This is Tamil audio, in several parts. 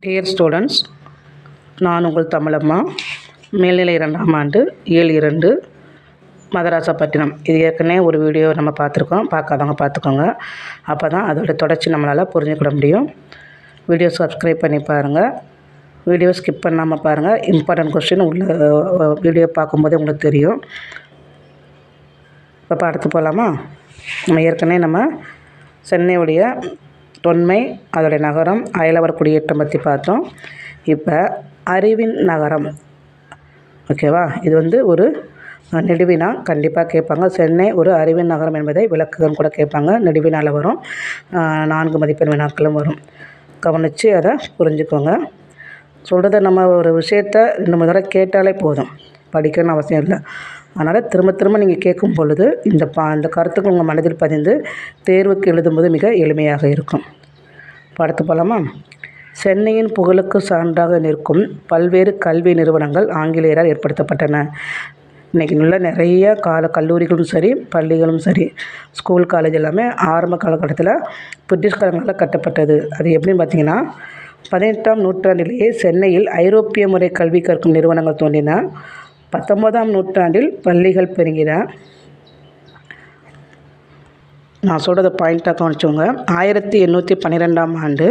டியர் ஸ்டூடெண்ட்ஸ், நான் உங்கள் தமிழம்மா. மேல்நிலை 2ஆம் ஆண்டு இயல் 2 மதராசப்பட்டினம். இது ஏற்கனவே ஒரு வீடியோ நம்ம பார்த்துருக்கோம். பார்க்காதவங்க பார்த்துக்கோங்க. அப்போ தான் அதோட தொடர்ச்சி நம்மளால் புரிஞ்சுக்கிட முடியும். வீடியோ சப்ஸ்கிரைப் பண்ணி பாருங்கள். வீடியோ ஸ்கிப் பண்ணாமல் பாருங்கள். இம்பார்ட்டன்ட் கொஸ்டின் உள்ள வீடியோ பார்க்கும்போதே உங்களுக்கு தெரியும். இப்போ அடுத்து போகலாமா? நம்ம சென்னையுடைய தொன்மை, அதோடைய நகரம், அயலவர் குடியேற்றம் பற்றி பார்த்தோம். இப்போ அறிவின் நகரம், ஓகேவா? இது ஒரு நெடுவினா கண்டிப்பாக கேட்பாங்க. சென்னை ஒரு அறிவின் நகரம் என்பதை விளக்குகள் கூட கேட்பாங்க. நெடுவினாவில் வரும். 4 மதிப்பெண் வினாக்களும் வரும். கவனித்து அதை புரிஞ்சுக்கோங்க. சொல்கிறத நம்ம ஒரு விஷயத்தை 2 முறை கேட்டாலே போதும், படிக்கணும்னு அவசியம் இல்லை. அதனால் திரும்ப திரும்ப நீங்கள் கேட்கும் பொழுது இந்த கருத்துக்கள் உங்கள் மனதில் பதிந்து தேர்வுக்கு எழுதும்போது மிக எளிமையாக இருக்கும். அடுத்து போகலாமா? சென்னையின் புகழுக்கு சான்றாக நிற்கும் பல்வேறு கல்வி நிறுவனங்கள் ஆங்கிலேயரால் ஏற்படுத்தப்பட்டன. இன்றைக்கி உள்ள நிறைய கல்லூரிகளும் சரி, பள்ளிகளும் சரி, ஸ்கூல், காலேஜ் எல்லாமே ஆரம்ப காலகட்டத்தில் பிரிட்டிஷ்காரங்களால் கட்டப்பட்டது. அது எப்படின்னு பார்த்தீங்கன்னா, 18ஆம் நூற்றாண்டிலேயே சென்னையில் ஐரோப்பிய முறை கல்வி கற்கும் நிறுவனங்கள் தோன்றின. 19ஆம் நூற்றாண்டில் பள்ளிகள் பெருகின. நான் சொல்கிறத பாயிண்ட்டாக கவனிச்சோங்க. 1812ஆம் ஆண்டு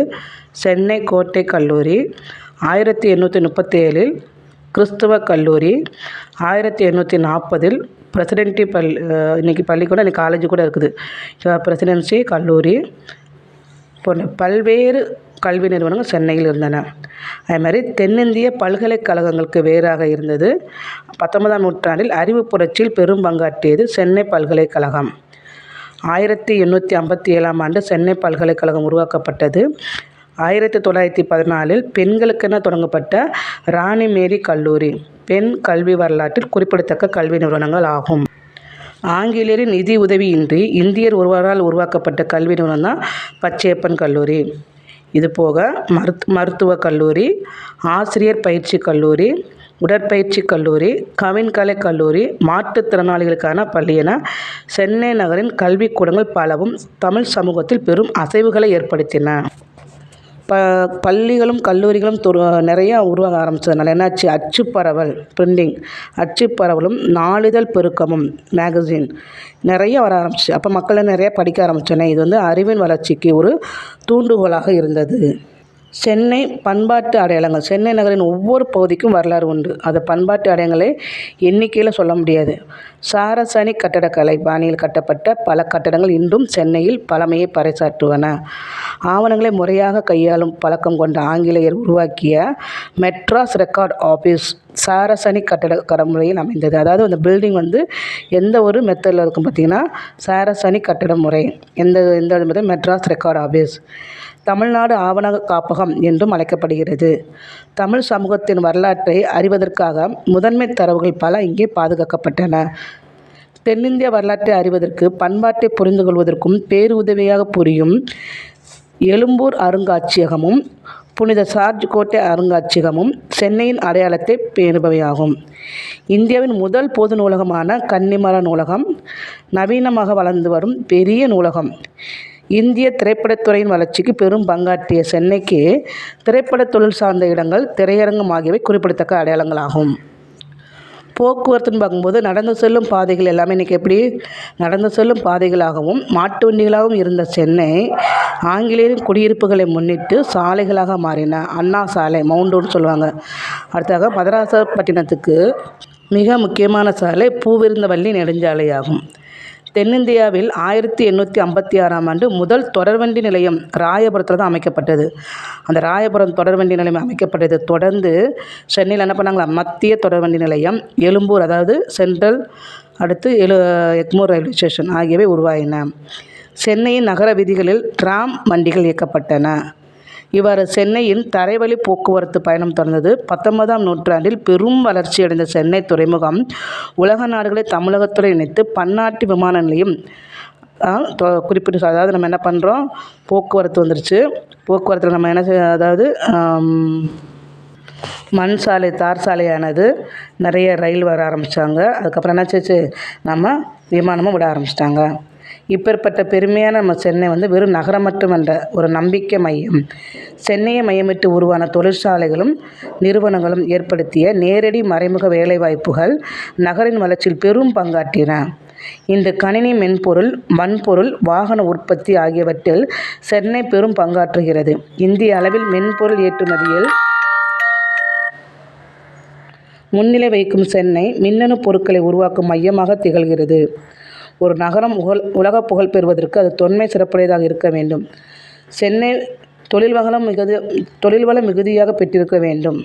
சென்னை கோட்டை கல்லூரி, 1837இல் கிறிஸ்துவ கல்லூரி, 1840இல் பிரசிடென்சி இன்றைக்கி பள்ளிக்கூடம், இன்றைக்கி காலேஜ் கூட இருக்குது, பிரசிடென்சி கல்லூரி போன்ற பல்வேறு கல்வி நிறுவனங்கள் சென்னையில் இருந்தன. அதேமாதிரி தென்னிந்திய பல்கலைக்கழகங்களுக்கு வேறாக இருந்தது. 19ஆம் நூற்றாண்டில் அறிவு புரட்சியில் பெரும் பங்காற்றியது சென்னை பல்கலைக்கழகம். 1857ஆம் ஆண்டு சென்னை பல்கலைக்கழகம் உருவாக்கப்பட்டது. 1914இல் பெண்களுக்கென தொடங்கப்பட்ட ராணி மேரி கல்லூரி பெண் கல்வி வரலாற்றில் குறிப்பிடத்தக்க கல்வி நிறுவனங்கள் ஆகும். ஆங்கிலேயரின் நிதி உதவியின்றி இந்தியர் ஒருவரால் உருவாக்கப்பட்ட கல்வி நிறுவனம் தான் பச்சையப்பன் கல்லூரி. இது போக மருத்துவக் கல்லூரி, ஆசிரியர் பயிற்சி கல்லூரி, உடற்பயிற்சி கல்லூரி, கவின்கலை கல்லூரி, மாற்றுத்திறனாளிகளுக்கான பள்ளி என சென்னை நகரின் கல்விக்கூடங்கள் பலவும் தமிழ் சமூகத்தில் பெரும் அசைவுகளை ஏற்படுத்தின. பள்ளிகளும் கல்லூரிகளும் நிறையா உருவாக ஆரம்பித்ததுனால என்னாச்சு? அச்சுப்பரவல், பிரிண்டிங், அச்சுப்பரவலும் நாளிதழ் பெருக்கமும், மேகசின் நிறைய வர ஆரம்பிச்சு. அப்போ மக்களை நிறையா படிக்க ஆரம்பித்தோன்னே இது அறிவின் வளர்ச்சிக்கு ஒரு தூண்டுகோலாக இருந்தது. சென்னை பண்பாட்டு அடையாளங்கள். சென்னை நகரின் ஒவ்வொரு பகுதிக்கும் வரலாறு உண்டு. அது பண்பாட்டு அடையாளங்களை எண்ணிக்கையில் சொல்ல முடியாது. சாரசனி கட்டடக்கலை பாணியில் கட்டப்பட்ட பல கட்டடங்கள் இன்றும் சென்னையில் பழமையை பறைசாற்றுவன. ஆவணங்களை முறையாக கையாளும் பழக்கம் கொண்ட ஆங்கிலேயர் உருவாக்கிய மெட்ராஸ் ரெக்கார்ட் ஆஃபீஸ் சாரசனி கட்டட முறையில் அமைந்தது. அதாவது அந்த பில்டிங் எந்த ஒரு மெத்தடில் இருக்கும் பார்த்திங்கன்னா, சாரசனி கட்டட முறை. எந்த மெட்ராஸ் ரெக்கார்ட் ஆஃபீஸ் தமிழ்நாடு ஆவண காப்பகம் என்றும் அழைக்கப்படுகிறது. தமிழ் சமூகத்தின் வரலாற்றை அறிவதற்காக முதன்மை தரவுகள் பல இங்கே பாதுகாக்கப்பட்டன. தென்னிந்திய வரலாற்றை அறிவதற்கு, பண்பாட்டை புரிந்து கொள்வதற்கும் பேருதவியாக புரியும் எழும்பூர் அருங்காட்சியகமும் புனித சார்ஜ் கோட்டை அருங்காட்சியகமும் சென்னையின் அடையாளத்தை பேணுபவையாகும். இந்தியாவின் முதல் பொது நூலகமான கன்னிமர நூலகம் நவீனமாக வளர்ந்து வரும் பெரிய நூலகம். இந்திய திரைப்படத்துறையின் வளர்ச்சிக்கு பெரும் பங்காற்றிய சென்னைக்கு திரைப்பட தொழில் சார்ந்த இடங்கள், திரையரங்கம் ஆகியவை குறிப்பிடத்தக்க அடையாளங்களாகும். போக்குவரத்துன்னு பார்க்கும்போது நடந்து செல்லும் பாதைகள் எல்லாமே இன்றைக்கி எப்படி நடந்து செல்லும் பாதைகளாகவும் மாட்டு வண்டிகளாகவும் இருந்த சென்னை ஆங்கிலேயரின் குடியிருப்புகளை முன்னிட்டு சாலைகளாக மாறின. அண்ணா சாலை, மவுண்டோன்னு சொல்லுவாங்க. அடுத்தாக மதராசப்பட்டினத்துக்கு மிக முக்கியமான சாலை பூவிருந்தவல்லி நெடுஞ்சாலையாகும். தென்னிந்தியாவில் 1856ஆம் ஆண்டு முதல் தொடர்வண்டி நிலையம் ராயபுரத்தில் தான் அமைக்கப்பட்டது. அந்த ராயபுரம் தொடர்வண்டி நிலையம் அமைக்கப்பட்டது தொடர்ந்து சென்னையில் என்ன பண்ணாங்களா, மத்திய தொடர்வண்டி நிலையம், எழும்பூர் அதாவது சென்ட்ரல், அடுத்து எக்மோர் ரயில்வே ஸ்டேஷன் ஆகியவை உருவாயின. சென்னையின் நகர வீதிகளில் டிராம் வண்டிகள் இயக்கப்பட்டன. இவ்வாறு சென்னையின் தரைவழி போக்குவரத்து பயணம் தொடர்ந்தது. 19ஆம் நூற்றாண்டில் பெரும் வளர்ச்சியடைந்த சென்னை துறைமுகம் உலக நாடுகளை தமிழகத்துடன் இணைத்து பன்னாட்டு விமான நிலையம் குறிப்பிட்டு, அதாவது நம்ம என்ன பண்ணுறோம், போக்குவரத்து வந்துருச்சு. போக்குவரத்தில் நம்ம அதாவது மண் சாலை, தார் சாலையானது, நிறைய ரயில் வர ஆரம்பித்தாங்க. அதுக்கப்புறம் என்னாச்சு, நம்ம விமானமும் விட ஆரம்பிச்சிட்டாங்க. இப்பேற்பட்ட பெருமையான நம்ம சென்னை வந்து வெறும் நகரம் மட்டுமன்ற ஒரு நம்பிக்கை மையம். சென்னையை மையமிட்டு உருவான தொழிற்சாலைகளும் நிறுவனங்களும் ஏற்படுத்திய நேரடி மறைமுக வேலைவாய்ப்புகள் நகரின் வளர்ச்சியில் பெரும் பங்காற்றின. இந்த கணினி, மென்பொருள், வன்பொருள், வாகன உற்பத்தி ஆகியவற்றில் சென்னை பெரும் பங்காற்றுகிறது. இந்திய அளவில் மென்பொருள் ஏற்றுமதியில் முன்னிலை வைக்கும் சென்னை மின்னணு பொருட்களை உருவாக்கும் மையமாக திகழ்கிறது. ஒரு நகரம் உலக புகழ் பெறுவதற்கு அது தொன்மை சிறப்புடையதாக இருக்க வேண்டும். சென்னை தொழில்வளம் மிகுதியாக பெற்றிருக்க வேண்டும்.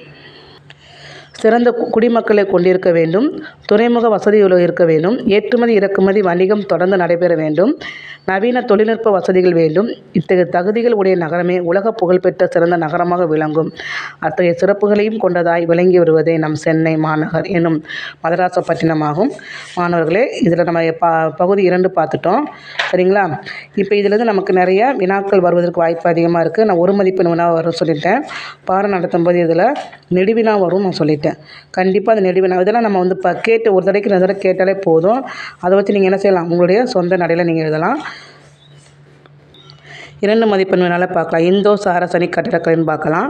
சிறந்த குடிமக்களை கொண்டிருக்க வேண்டும். துறைமுக வசதிகள் இருக்க வேண்டும். ஏற்றுமதி இறக்குமதி வணிகம் தொடர்ந்து நடைபெற வேண்டும். நவீன தொழில்நுட்ப வசதிகள் வேண்டும். இத்தகைய தகுதிகள் உடைய நகரமே உலக புகழ்பெற்ற சிறந்த நகரமாக விளங்கும். அத்தகைய சிறப்புகளையும் கொண்டதாய் விளங்கி வருவதே நம் சென்னை மாநகர் எனும் மதராசப்பட்டினமாகும். மாணவர்களே, இதில் நம்ம பகுதி 2 பார்த்துட்டோம். சரிங்களா? இப்போ இதிலேருந்து நமக்கு நிறைய வினாக்கள் வருவதற்கு வாய்ப்பு அதிகமாக இருக்குது. நான் 1 மதிப்பெண் வினா வரும் சொல்லிட்டேன். பாடம் நடத்தும்போது இதில் நெடுவினா வரும் நான் சொல்லிட்டேன். கண்டிப்பாக அந்த நெடுவினா இதெல்லாம் நம்ம வந்து கேட்டு ஒரு தடவைக்கு 2 தடவை கேட்டாலே போதும். அதை வச்சு நீங்கள் என்ன செய்யலாம், உங்களுடைய சொந்த நடையில் நீங்கள் எழுதலாம். 2 மதிப்பெண் வினால பார்க்கலாம். இந்தோ சாரசனி கட்டிடக்கலைன்னு பார்க்கலாம்.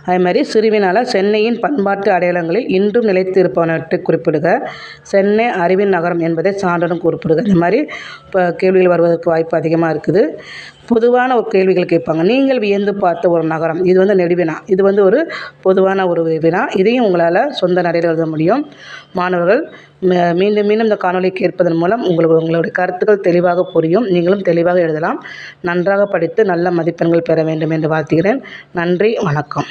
அதேமாதிரி சிறுவினால சென்னையின் பண்பாட்டு அடையாளங்களில் இன்றும் நிலைத்து இருப்பவற்றை குறிப்பிடுக. சென்னை அறிவின் நகரம் என்பதை சான்றுடன் குறிப்பிடுக. இந்த மாதிரி இப்போ கேள்விகள் வருவதற்கு வாய்ப்பு அதிகமாக இருக்குது. பொதுவான ஒரு கேள்விகள் கேட்பாங்க. நீங்கள் வியந்து பார்த்த ஒரு நகரம். இது வந்து நெடுவினா. இது வந்து ஒரு பொதுவான ஒரு வினா. இதையும் உங்களால் சொந்த நடையில் எழுத முடியும். மாணவர்கள் மீண்டும் மீண்டும் இந்த காணொலியை கேட்பதன் மூலம் உங்களுடைய கருத்துக்கள் தெளிவாக புரியும். நீங்களும் தெளிவாக எழுதலாம். நன்றாக படித்து நல்ல மதிப்பெண்கள் பெற வேண்டும் என்று வாழ்த்துகிறேன். நன்றி, வணக்கம்.